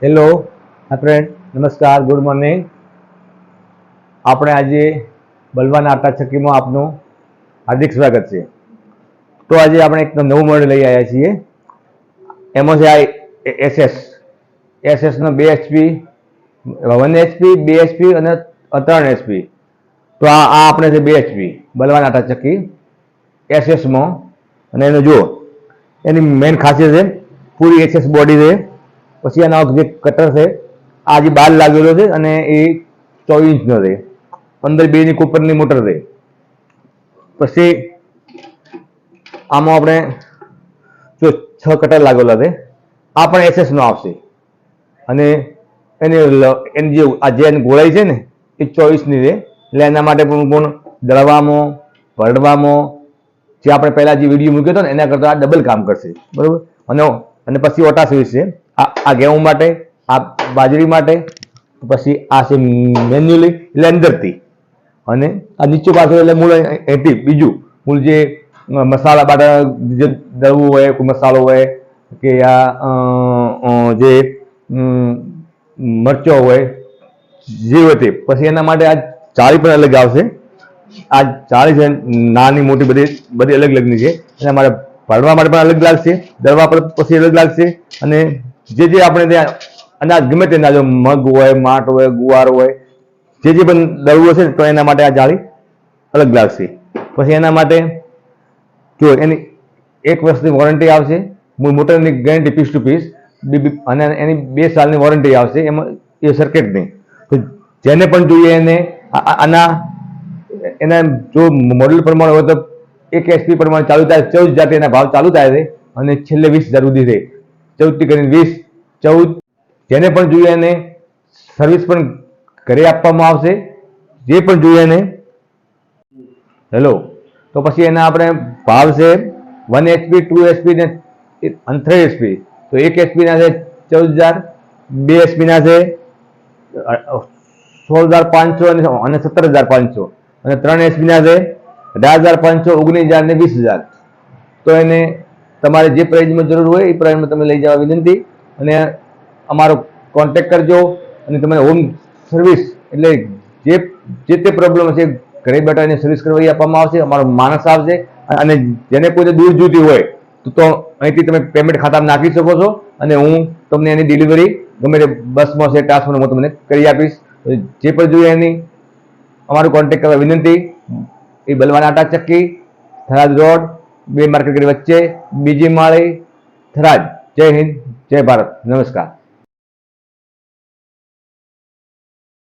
Hello friend, નમસ્કાર, good morning. આપણે આજે બલવાન આટા ચક્કીમાં આપનું હાર્દિક સ્વાગત છે. તો આજે આપણે એક નવું મોડેલ લઈ આવ્યા છીએ. એમાં છે આ એસએસનો 2 HP, 1 HP, 2 HP અને 3 HP. તો આ આપણે છે 2 HP બલવાન આટા ચક્કી એસએસમાં. અને એનો જુઓ, એની મેઇન ખાસિયત છે પૂરી એસએસ બોડી છે. પછી આના જે કટર છે આ જે બાર લાગેલો છે અને એ 24 ઇંચનો છે. અંદર 2 ની કોપરની મોટર છે. પછી આમાં આપણે જો 6 કટર લાગેલા છે. આ પણ એસએસ નો આવશે અને એની જે ગોળાઈ છે ને એ 24 ની છે. એટલે એના માટે પણ દળવામાં ભરવામાં જે આપણે પહેલા જે વિડીયો મૂક્યો હતો ને એના કરતા આ ડબલ કામ કરશે, બરોબર. અને પછી ઓટા સ્વિચ છે આ ઘઉં માટે, આ બાજરી માટે. પછી આ છે મેન્યુઅલી એટલે અંદરથી, અને આ નીચે પાછળ એટલે મૂળ એથી બીજું મૂળ જે મસાલા બાટા જે દળવું હોય, કોઈ મસાલો હોય કે આ જે મરચો હોય જે હોય તે. પછી એના માટે આ જાળી પણ અલગ આવશે. આ જાળી છે નાની મોટી બધી અલગ અલગની છે. એના માટે ભરવા માટે પણ અલગ લાગશે, દળવા પર પછી અલગ લાગશે. અને જે આપણે ત્યાં અનાજ ગમે તે અનાજ, મગ હોય, માટ હોય, ગુવાર હોય, જે પણ દળવું હશે તો એના માટે આ જાળી અલગ લાગશે. પછી એના માટે જો એની 1 વર્ષની વોરંટી આવશે, મોટરની ગેરંટી પીસ ટુ પીસ, અને એની 2 સાલની વોરંટી આવશે. એમાં એ સર્કિટની તો જેને પણ જોઈએ એને એના જો મોડેલ પ્રમાણે હોય તો 1 HP પ્રમાણે ચાલુ થાય 14,000 એના ભાવ ચાલુ થાય છે અને છેલ્લે 20,000 સુધી છે. 14 થી કરીને 20, 14. જેને પણ જોઈએ એને સર્વિસ પણ ઘરે આપવામાં આવશે, જે પણ જોઈએ એને. હેલો, તો પછી એના આપણે ભાવ છે 1 HP, 2 HP ને 3 HP. તો 1 HP ના છે 14,000, 2 HP ના છે 16,500 અને 17,500, અને 3 HP ના છે 18,500, 19,000 ને 20,000. તો એને તમારે જે પ્રાઇઝમાં જરૂર હોય એ પ્રાઇઝમાં તમે લઈ જવા વિનંતી. અને અમારો કોન્ટેક્ટ કરજો. અને તમને હોમ સર્વિસ એટલે જે તે પ્રોબ્લેમ હશે ઘરે બેઠા એની સર્વિસ કરવાઈ આપવામાં આવશે. અમારો માણસ આવશે. અને જેને કોઈ દૂર જોતી હોય તો અહીંથી તમે પેમેન્ટ ખાતામાં નાખી શકો છો અને હું તમને એની ડિલિવરી ગમે તે બસમાં છે, ટ્રાન્સફરમાં હું તમને કરી આપીશ. જે પણ જોઈએ એની અમારો કોન્ટેક્ટ કરવા વિનંતી. એ બલવાન આટા ચક્કી, થરાદ રોડ, 2 માર્કેટ વચ્ચે, બીજી માળી, થરાદ. જય હિન્દ, જય ભારત, નમસ્કાર.